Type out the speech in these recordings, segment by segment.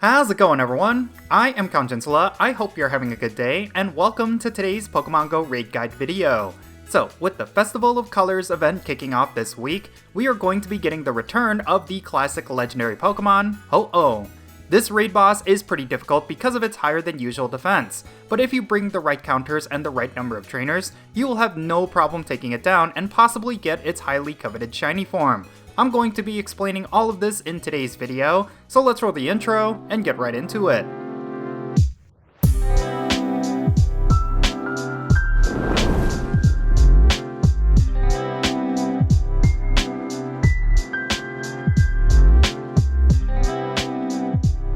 How's it going, everyone? I am Jinsula. I hope you're having a good day, and welcome to today's Pokemon Go raid guide video. So, with the Festival of Colors event kicking off this week, we are going to be getting the return of the classic legendary Pokemon, Ho-Oh. This raid boss is pretty difficult because of its higher than usual defense, but if you bring the right counters and the right number of trainers, you will have no problem taking it down and possibly get its highly coveted shiny form. I'm going to be explaining all of this in today's video, so let's roll the intro and get right into it.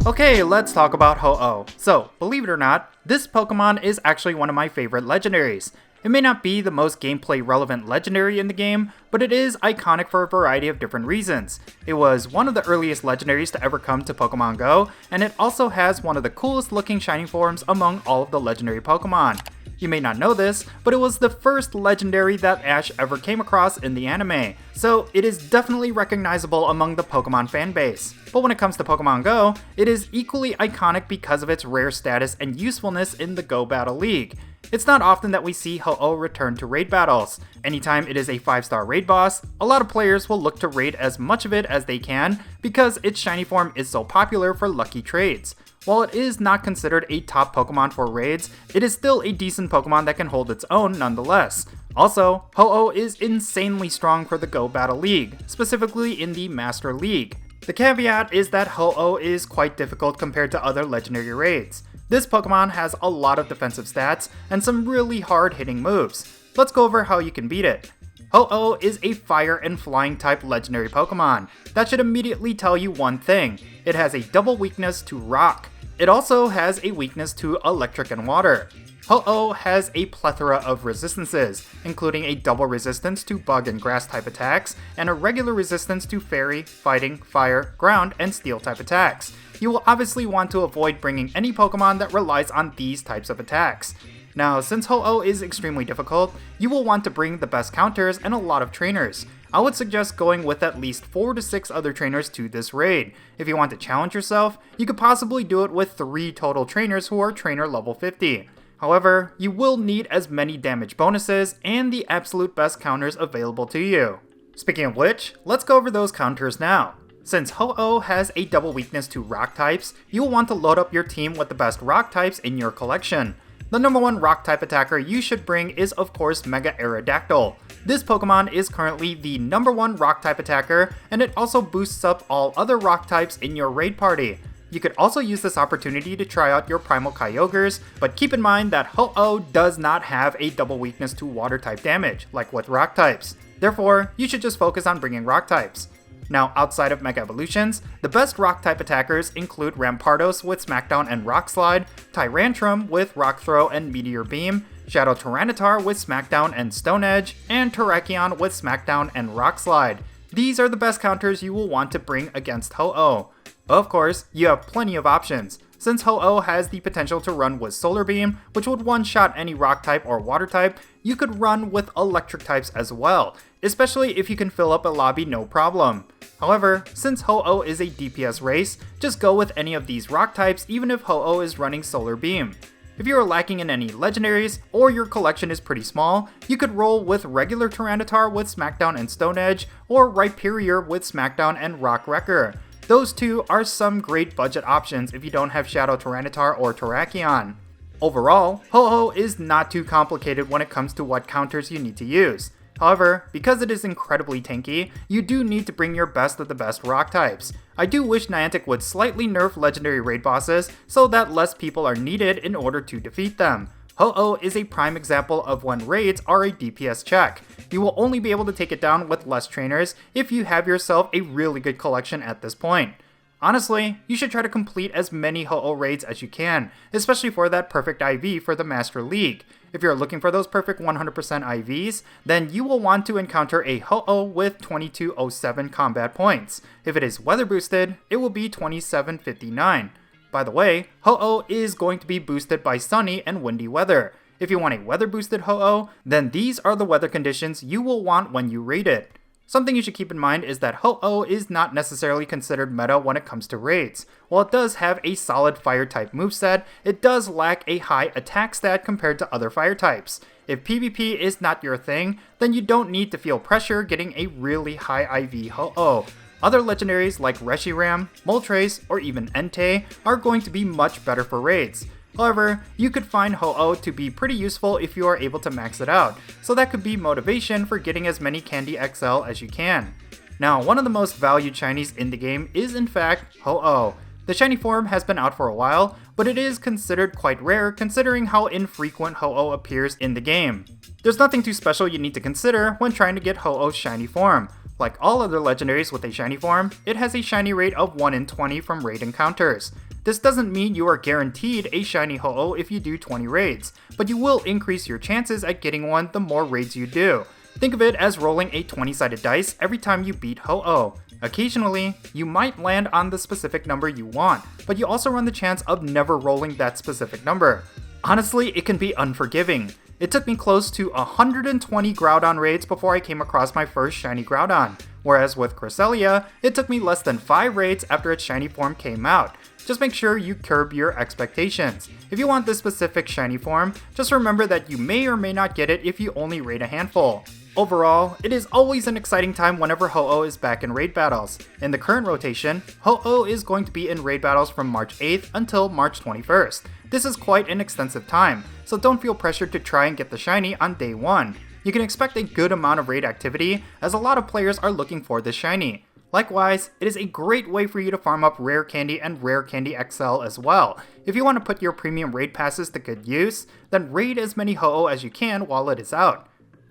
Okay, let's talk about Ho-Oh. So, believe it or not, this Pokemon is actually one of my favorite legendaries. It may not be the most gameplay relevant legendary in the game, but it is iconic for a variety of different reasons. It was one of the earliest legendaries to ever come to Pokemon Go, and it also has one of the coolest looking shiny forms among all of the legendary Pokemon. You may not know this, but it was the first legendary that Ash ever came across in the anime, so it is definitely recognizable among the Pokemon fanbase. But when it comes to Pokemon Go, it is equally iconic because of its rare status and usefulness in the Go Battle League. It's not often that we see Ho-Oh return to raid battles. Anytime it is a 5-star raid boss, a lot of players will look to raid as much of it as they can because its shiny form is so popular for lucky trades. While it is not considered a top Pokemon for raids, it is still a decent Pokemon that can hold its own nonetheless. Also, Ho-Oh is insanely strong for the Go Battle League, specifically in the Master League. The caveat is that Ho-Oh is quite difficult compared to other legendary raids. This Pokemon has a lot of defensive stats and some really hard-hitting moves. Let's go over how you can beat it. Ho-Oh is a fire and flying type legendary Pokemon. That should immediately tell you one thing. It has a double weakness to rock. It also has a weakness to electric and water. Ho-Oh has a plethora of resistances, including a double resistance to bug and grass type attacks, and a regular resistance to fairy, fighting, fire, ground, and steel type attacks. You will obviously want to avoid bringing any Pokemon that relies on these types of attacks. Now, since Ho-Oh is extremely difficult, you will want to bring the best counters and a lot of trainers. I would suggest going with at least 4 to 6 other trainers to this raid. If you want to challenge yourself, you could possibly do it with 3 total trainers who are trainer level 50. However, you will need as many damage bonuses and the absolute best counters available to you. Speaking of which, let's go over those counters now. Since Ho-Oh has a double weakness to rock types, you will want to load up your team with the best rock types in your collection. The number one rock type attacker you should bring is of course Mega Aerodactyl. This Pokemon is currently the number one rock type attacker, and it also boosts up all other rock types in your raid party. You could also use this opportunity to try out your Primal Kyogres, but keep in mind that Ho-Oh does not have a double weakness to water type damage, like with rock types. Therefore, you should just focus on bringing rock types. Now, outside of Mega Evolutions, the best Rock-type attackers include Rampardos with Smackdown and Rock Slide, Tyrantrum with Rock Throw and Meteor Beam, Shadow Tyranitar with Smackdown and Stone Edge, and Terrakion with Smackdown and Rock Slide. These are the best counters you will want to bring against Ho-Oh. Of course, you have plenty of options. Since Ho-Oh has the potential to run with Solar Beam, which would one-shot any rock type or water type, you could run with electric types as well, especially if you can fill up a lobby no problem. However, since Ho-Oh is a DPS race, just go with any of these rock types even if Ho-Oh is running Solar Beam. If you are lacking in any legendaries, or your collection is pretty small, you could roll with regular Tyranitar with Smackdown and Stone Edge, or Rhyperior with Smackdown and Rock Wrecker. Those two are some great budget options if you don't have Shadow Tyranitar or Terrakion. Overall, Ho-Oh is not too complicated when it comes to what counters you need to use. However, because it is incredibly tanky, you do need to bring your best of the best rock types. I do wish Niantic would slightly nerf legendary raid bosses so that less people are needed in order to defeat them. Ho-Oh is a prime example of when raids are a DPS check. You will only be able to take it down with less trainers if you have yourself a really good collection at this point. Honestly, you should try to complete as many Ho-Oh raids as you can, especially for that perfect IV for the Master League. If you're looking for those perfect 100% IVs, then you will want to encounter a Ho-Oh with 2207 combat points. If it is weather boosted, it will be 2759. By the way, Ho-Oh is going to be boosted by sunny and windy weather. If you want a weather boosted Ho-Oh, then these are the weather conditions you will want when you raid it. Something you should keep in mind is that Ho-Oh is not necessarily considered meta when it comes to raids. While it does have a solid fire type moveset, it does lack a high attack stat compared to other fire types. If PvP is not your thing, then you don't need to feel pressure getting a really high IV Ho-Oh. Other legendaries like Reshiram, Moltres, or even Entei are going to be much better for raids. However, you could find Ho-Oh to be pretty useful if you are able to max it out, so that could be motivation for getting as many Candy XL as you can. Now, one of the most valued shinies in the game is in fact Ho-Oh. The shiny form has been out for a while, but it is considered quite rare considering how infrequent Ho-Oh appears in the game. There's nothing too special you need to consider when trying to get Ho-Oh's shiny form. Like all other legendaries with a shiny form, it has a shiny rate of 1 in 20 from raid encounters. This doesn't mean you are guaranteed a shiny Ho-Oh if you do 20 raids, but you will increase your chances at getting one the more raids you do. Think of it as rolling a 20-sided dice every time you beat Ho-Oh. Occasionally, you might land on the specific number you want, but you also run the chance of never rolling that specific number. Honestly, it can be unforgiving. It took me close to 120 Groudon raids before I came across my first shiny Groudon, whereas with Cresselia, it took me less than 5 raids after its shiny form came out. Just make sure you curb your expectations. If you want this specific shiny form, just remember that you may or may not get it if you only raid a handful. Overall, it is always an exciting time whenever Ho-Oh is back in raid battles. In the current rotation, Ho-Oh is going to be in raid battles from March 8th until March 21st. This is quite an extensive time, so don't feel pressured to try and get the shiny on day 1. You can expect a good amount of raid activity, as a lot of players are looking for this shiny. Likewise, it is a great way for you to farm up Rare Candy and Rare Candy XL as well. If you want to put your premium raid passes to good use, then raid as many Ho-Oh as you can while it is out.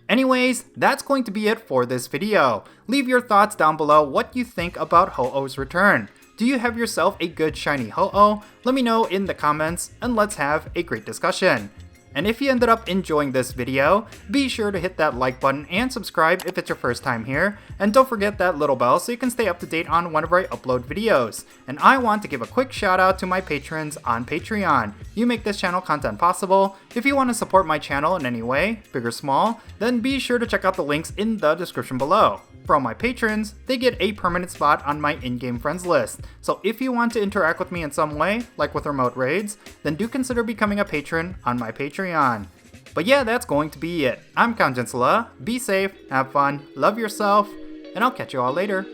Anyways, that's going to be it for this video. Leave your thoughts down below what you think about Ho-Oh's return. Do you have yourself a good shiny Ho-Oh? Let me know in the comments and let's have a great discussion. And if you ended up enjoying this video, be sure to hit that like button and subscribe if it's your first time here, and don't forget that little bell so you can stay up to date on whenever I upload videos. And I want to give a quick shout out to my patrons on Patreon. You make this channel content possible. If you want to support my channel in any way, big or small, then be sure to check out the links in the description below. For all my patrons, they get a permanent spot on my in-game friends list, so if you want to interact with me in some way, like with remote raids, then do consider becoming a patron on my Patreon. But yeah, that's going to be it. I'm Jinsula. Be safe, have fun, love yourself, and I'll catch you all later.